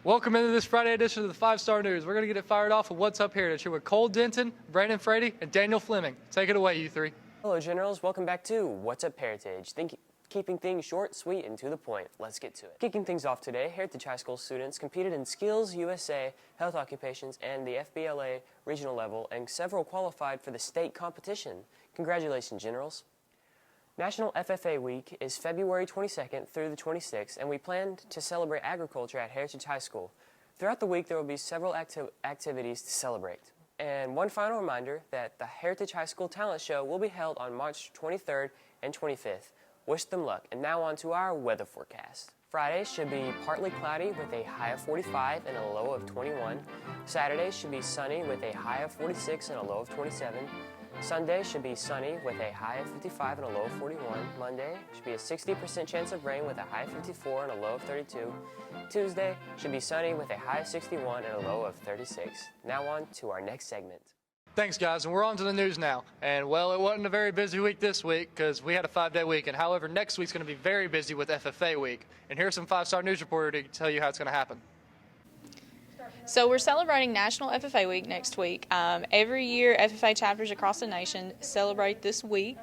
Welcome into this Friday edition of the 5-Star News. We're going to get it fired off with What's Up Heritage here with Cole Denton, Brandon Frady, and Daniel Fleming. Take it away, you three. Hello, Generals. Welcome back to What's Up Heritage. Keeping things short, sweet, and to the point. Let's get to it. Kicking things off today, Heritage High School students competed in Skills USA, Health Occupations, and the FBLA regional level, and several qualified for the state competition. Congratulations, Generals. National FFA Week is February 22nd through the 26th, and we plan to celebrate agriculture at Heritage High School. Throughout the week, there will be several activities to celebrate. And one final reminder that the Heritage High School Talent Show will be held on March 23rd and 25th. Wish them luck. And now on to our weather forecast. Friday should be partly cloudy with a high of 45 and a low of 21. Saturday should be sunny with a high of 46 and a low of 27. Sunday should be sunny with a high of 55 and a low of 41. Monday should be a 60% chance of rain with a high of 54 and a low of 32. Tuesday should be sunny with a high of 61 and a low of 36. Now on to our next segment. Thanks, guys, and we're on to the news now. And, well, it wasn't a very busy week this week because we had a 5-day weekend. However, next week's going to be very busy with FFA Week. And here's some 5-Star News reporter to tell you how it's going to happen. So we're celebrating National FFA Week next week. Every year, FFA chapters across the nation celebrate this week.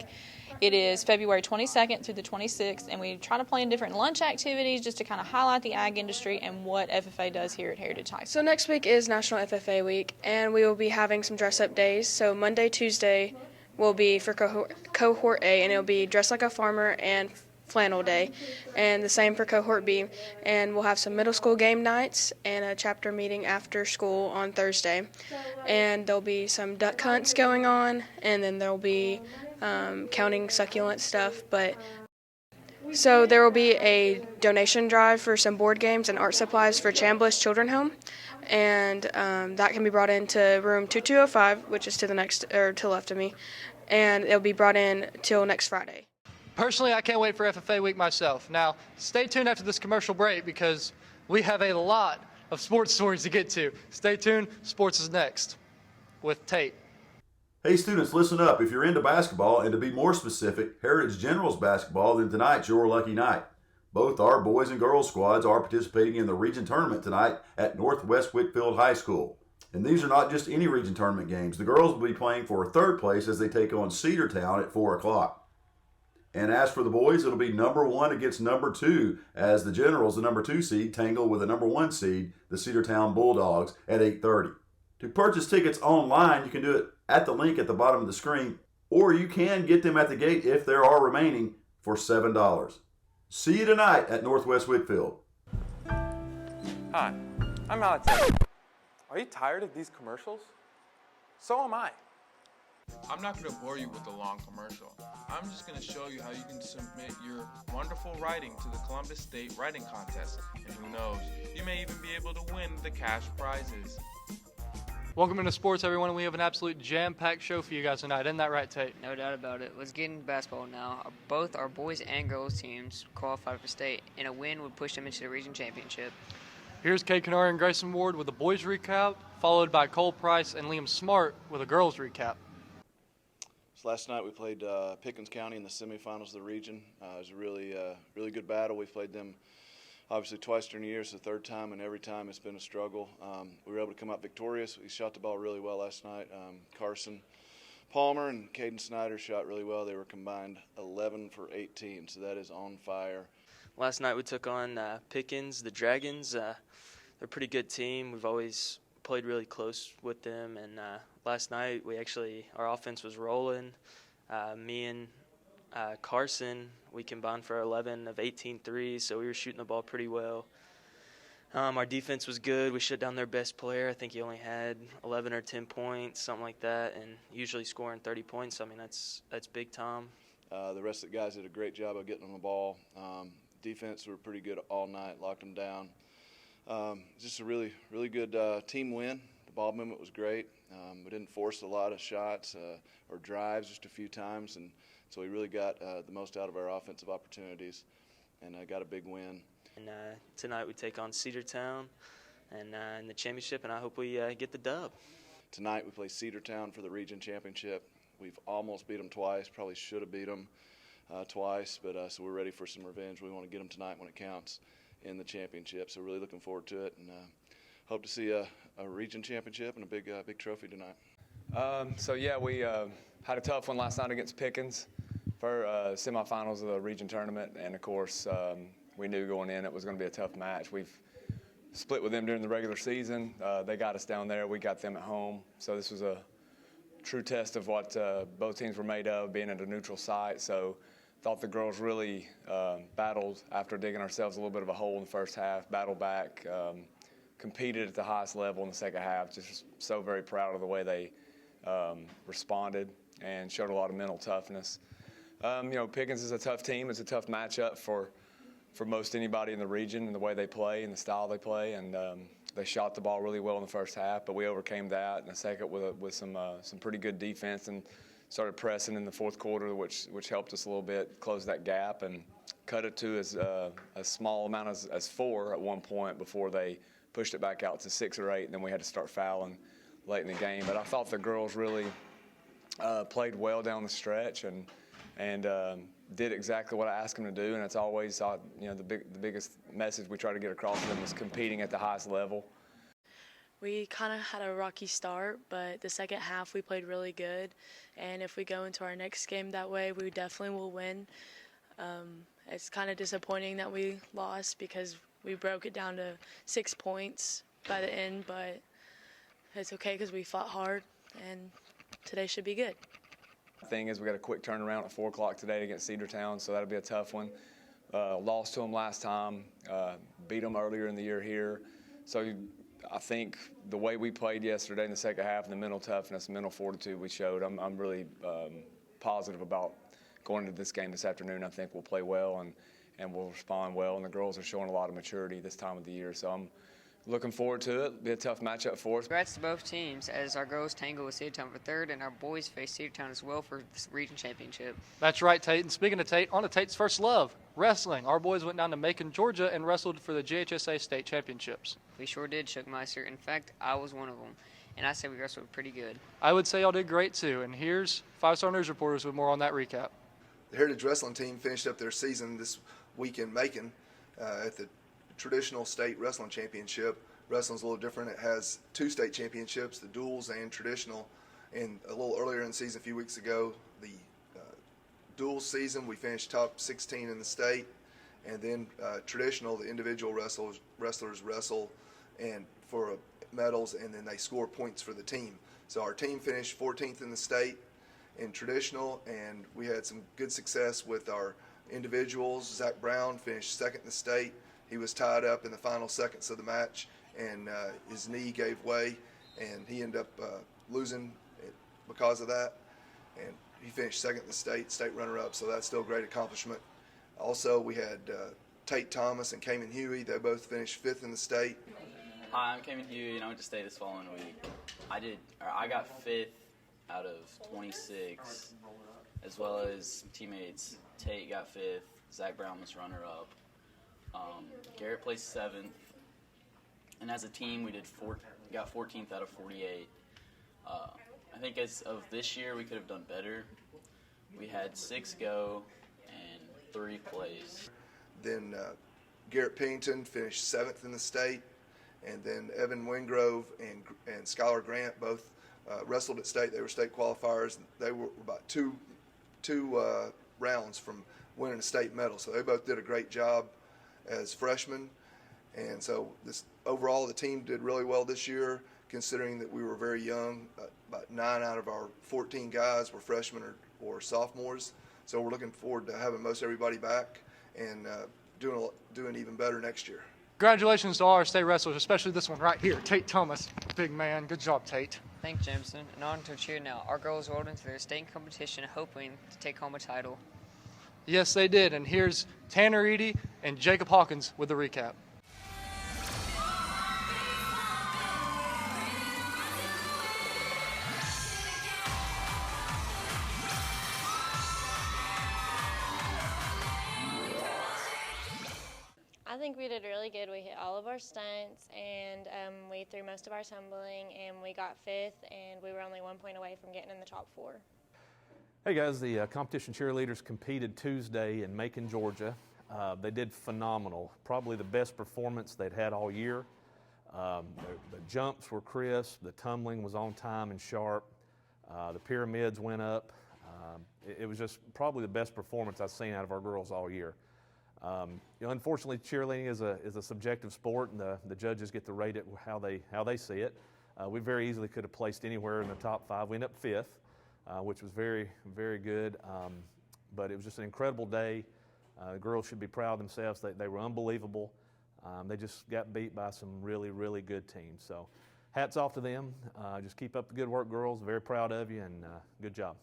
It is February 22nd through the 26th, and we try to plan different lunch activities just to kind of highlight the ag industry and what FFA does here at Heritage High School. So next week is National FFA Week, and we will be having some dress-up days. So Monday, Tuesday will be for Cohort A, and it'll be Dress Like a Farmer and Flannel Day, and the same for Cohort B. And we'll have some middle school game nights and a chapter meeting after school on Thursday. And there'll be some duck hunts going on, and then there'll be counting succulent stuff. So there will be a donation drive for some board games and art supplies for Chambliss Children's Home, and that can be brought into room 2205, which is to the left of me, and it'll be brought in till next Friday. Personally, I can't wait for FFA Week myself. Now, stay tuned after this commercial break because we have a lot of sports stories to get to. Stay tuned. Sports is next with Tate. Hey students, listen up. If you're into basketball, and to be more specific, Heritage Generals basketball, then tonight's your lucky night. Both our boys and girls squads are participating in the region tournament tonight at Northwest Whitfield High School. And these are not just any region tournament games. The girls will be playing for third place as they take on Cedartown at 4 o'clock. And as for the boys, it'll be number 1 against number 2 as the Generals, the number 2 seed, tangle with the number 1 seed, the Cedartown Bulldogs, at 8:30. To purchase tickets online, you can do it at the link at the bottom of the screen, or you can get them at the gate if there are remaining for $7. See you tonight at Northwest Whitfield. Hi, I'm Alex. Are you tired of these commercials? So am I. I'm not going to bore you with a long commercial. I'm just going to show you how you can submit your wonderful writing to the Columbus State Writing Contest. And who knows, you may even be able to win the cash prizes. Welcome into sports, everyone. We have an absolute jam-packed show for you guys tonight. Isn't that right, Tate? No doubt about it. Let's get into basketball now. Both our boys and girls teams qualified for state, and a win would push them into the region championship. Here's Kate Canary and Grayson Ward with a boys recap, followed by Cole Price and Liam Smart with a girls recap. Last night we played Pickens County in the semifinals of the region. It was a really good battle. We've played them obviously twice during the year. It's the third time, and every time it's been a struggle. We were able to come out victorious. We shot the ball really well last night. Carson Palmer and Caden Snyder shot really well. They were combined 11 for 18, so that is on fire. Last night we took on Pickens, the Dragons. They're a pretty good team. We've always played really close with them, and last night our offense was rolling. Me and Carson, we combined for 11 of 18 threes, so we were shooting the ball pretty well. Our defense was good. We shut down their best player. I think he only had 11 or 10 points, something like that, and usually scoring 30 points. I mean, that's big time. The rest of the guys did a great job of getting on the ball. Defense were pretty good all night, locked them down. Just a really good team win. The ball movement was great. We didn't force a lot of shots or drives, just a few times, and so we really got the most out of our offensive opportunities and got a big win. And tonight we take on Cedartown and in the championship, and I hope we get the dub. Tonight we play Cedartown for the region championship. We've almost beat them twice, probably should have beat them twice, but so we're ready for some revenge. We want to get them tonight when it counts. in the championship. So really looking forward to it, and hope to see a region championship and a big trophy tonight. So yeah, we had a tough one last night against Pickens for semifinals of the region tournament, and of course we knew going in it was going to be a tough match. We've split with them during the regular season. They got us down there, we got them at home. So this was a true test of what both teams were made of, being at a neutral site. So thought the girls really battled after digging ourselves a little bit of a hole in the first half, battled back, competed at the highest level in the second half. Just so very proud of the way they responded and showed a lot of mental toughness. Pickens is a tough team. It's a tough matchup for most anybody in the region and the way they play and the style they play. And they shot the ball really well in the first half, but we overcame that in the second with some pretty good defense and started pressing in the fourth quarter, which helped us a little bit close that gap and cut it to as a small amount as 4 at one point before they pushed it back out to 6 or 8, and then we had to start fouling late in the game. But I thought the girls really played well down the stretch and did exactly what I asked them to do. And it's always, the biggest message we try to get across to them is competing at the highest level. We kind of had a rocky start, but the second half we played really good. And if we go into our next game that way, we definitely will win. It's kind of disappointing that we lost because we broke it down to 6 points by the end, but it's okay because we fought hard, and today should be good. The thing is, we got a quick turnaround at 4 o'clock today against Cedartown, so that'll be a tough one. Lost to them last time, beat them earlier in the year here. So I think the way we played yesterday in the second half and the mental toughness, mental fortitude we showed, I'm really positive about going into this game this afternoon. I think we'll play well and we'll respond well, and the girls are showing a lot of maturity this time of the year. So I'm looking forward to it. It'll be a tough matchup for us. Congrats to both teams as our girls tangle with Cedartown for third, and our boys face Cedartown as well for the region championship. That's right, Tate. And speaking of Tate, on to Tate's first love, wrestling. Our boys went down to Macon, Georgia, and wrestled for the GHSA state championships. We sure did, Schuckmeister. In fact, I was one of them, and I said we wrestled pretty good. I would say y'all did great, too. And here's 5-Star News reporters with more on that recap. The Heritage Wrestling team finished up their season this week in Macon at the traditional state wrestling championship. Wrestling's a little different. It has 2 state championships, the duals and traditional. And a little earlier in the season, a few weeks ago, the duals season, we finished top 16 in the state. And then traditional, the individual wrestlers wrestle and for medals, and then they score points for the team. So our team finished 14th in the state in traditional, and we had some good success with our individuals. Zach Brown finished 2nd in the state. He was tied up in the final seconds of the match, and his knee gave way, and he ended up losing because of that. And he finished 2nd in the state runner-up, so that's still a great accomplishment. Also, we had Tate Thomas and Cayman Huey. They both finished 5th in the state. Hi, I'm Cayman Huey, and I went to state this following week. I got 5th out of 26, as well as teammates. Tate got 5th, Zach Brown was runner-up. Garrett placed 7th, and as a team, we got 14th out of 48. I think as of this year, we could have done better. We had 6 go and 3 place. Then Garrett Pennington finished 7th in the state, and then Evan Wingrove and Skylar Grant both wrestled at state. They were state qualifiers. They were about two rounds from winning a state medal, so they both did a great job as freshmen. And so overall the team did really well this year, considering that we were very young. About 9 out of our 14 guys were freshmen or sophomores. So we're looking forward to having most everybody back and doing even better next year. Congratulations to all our state wrestlers, especially this one right here, Tate Thomas. Big man. Good job, Tate. Thanks, Jameson. And on to cheer now. Our girls rolled into their state competition hoping to take home a title. Yes, they did. And here's Tanner Eady and Jacob Hawkins with the recap. I think we did really good. We hit all of our stunts, and we threw most of our tumbling, and we got 5th, and we were only 1 point away from getting in the top 4. Hey guys, the competition cheerleaders competed Tuesday in Macon, Georgia. They did phenomenal. Probably the best performance they'd had all year. The jumps were crisp. The tumbling was on time and sharp. The pyramids went up. It was just probably the best performance I've seen out of our girls all year. Unfortunately, cheerleading is a subjective sport, and the judges get to rate it how they see it. We very easily could have placed anywhere in the top 5. We ended up 5th, which was very, very good. But it was just an incredible day. The girls should be proud of themselves. They were unbelievable. They just got beat by some really, really good teams. So hats off to them. Just keep up the good work, girls. Very proud of you, and good job.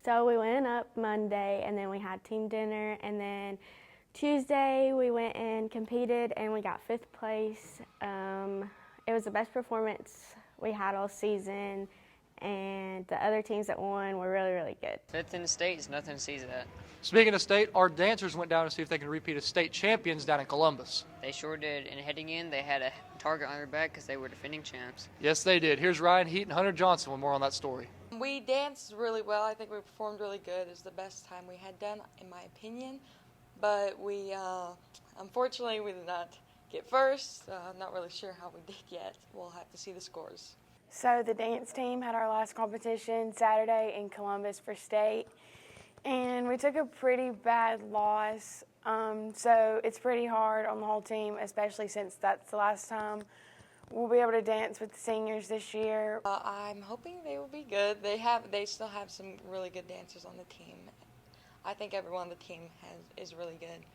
So we went up Monday, and then we had team dinner, and then Tuesday we went and competed, and we got 5th place. It was the best performance we had all season, and the other teams that won were really, really good. 5th in the state is nothing to seize at. Speaking of state, our dancers went down to see if they can repeat as state champions down in Columbus. They sure did, and heading in, they had a target on their back because they were defending champs. Yes, they did. Here's Ryan Heat and Hunter Johnson with more on that story. We danced really well. I think we performed really good. It was the best time we had done, in my opinion. But we, unfortunately, we did not get first. I'm not really sure how we did yet. We'll have to see the scores. So the dance team had our last competition Saturday in Columbus for state, and we took a pretty bad loss. So it's pretty hard on the whole team, especially since that's the last time we'll be able to dance with the seniors this year. I'm hoping they will be good. They still have some really good dancers on the team. I think everyone on the team is really good.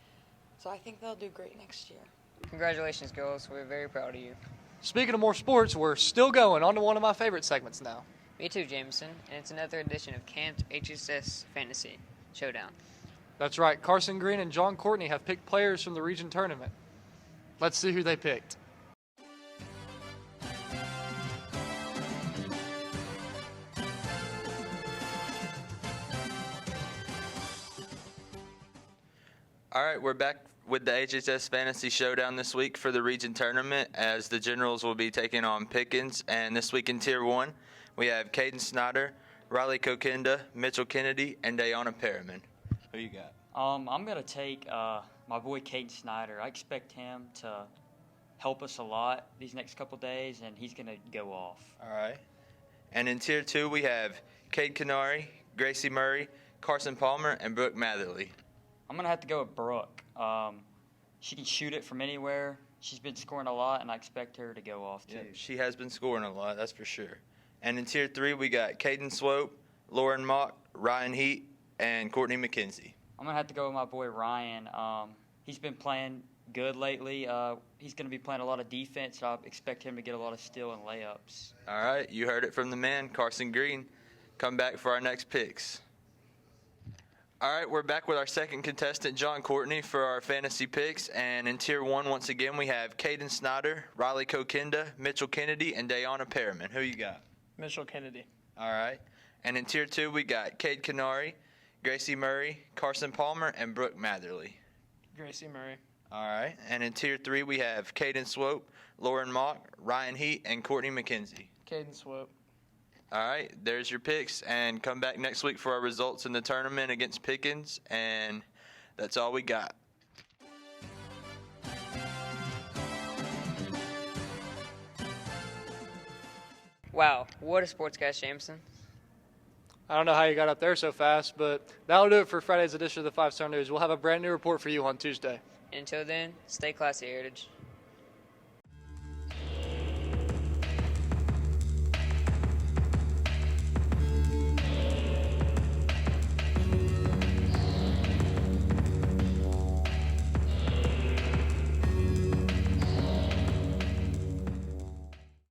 So I think they'll do great next year. Congratulations, girls. We're very proud of you. Speaking of more sports, we're still going on to one of my favorite segments now. Me too, Jameson, and it's another edition of Camp's HSS Fantasy Showdown. That's right. Carson Green and John Courtney have picked players from the region tournament. Let's see who they picked. All right, we're back with the HSS Fantasy Showdown this week for the region tournament, as the Generals will be taking on Pickens. And this week in Tier 1, we have Caden Snyder, Riley Kokinda, Mitchell Kennedy, and Dayana Perriman. Who you got? I'm going to take my boy Caden Snyder. I expect him to help us a lot these next couple days, and he's going to go off. All right. And in Tier 2, we have Cade Canary, Gracie Murray, Carson Palmer, and Brooke Matherly. I'm going to have to go with Brooke. She can shoot it from anywhere. She's been scoring a lot, and I expect her to go off, too. Yeah, she has been scoring a lot, that's for sure. And in Tier 3, we got Caden Swope, Lauren Mock, Ryan Heat, and Courtney McKenzie. I'm going to have to go with my boy Ryan. He's been playing good lately. He's going to be playing a lot of defense, so I expect him to get a lot of steal and layups. All right, you heard it from the man, Carson Green. Come back for our next picks. All right, we're back with our second contestant, John Courtney, for our fantasy picks. And in Tier 1, once again, we have Caden Snyder, Riley Kokinda, Mitchell Kennedy, and Dayana Perriman. Who you got? Mitchell Kennedy. All right. And in Tier 2, we got Cade Canary, Gracie Murray, Carson Palmer, and Brooke Matherly. Gracie Murray. All right. And in Tier 3, we have Caden Swope, Lauren Mock, Ryan Heat, and Courtney McKenzie. Caden Swope. All right, there's your picks, and come back next week for our results in the tournament against Pickens, and that's all we got. Wow, what a sportscast, Jameson. I don't know how you got up there so fast, but that'll do it for Friday's edition of the 5 Star News. We'll have a brand new report for you on Tuesday. Until then, stay classy, Heritage.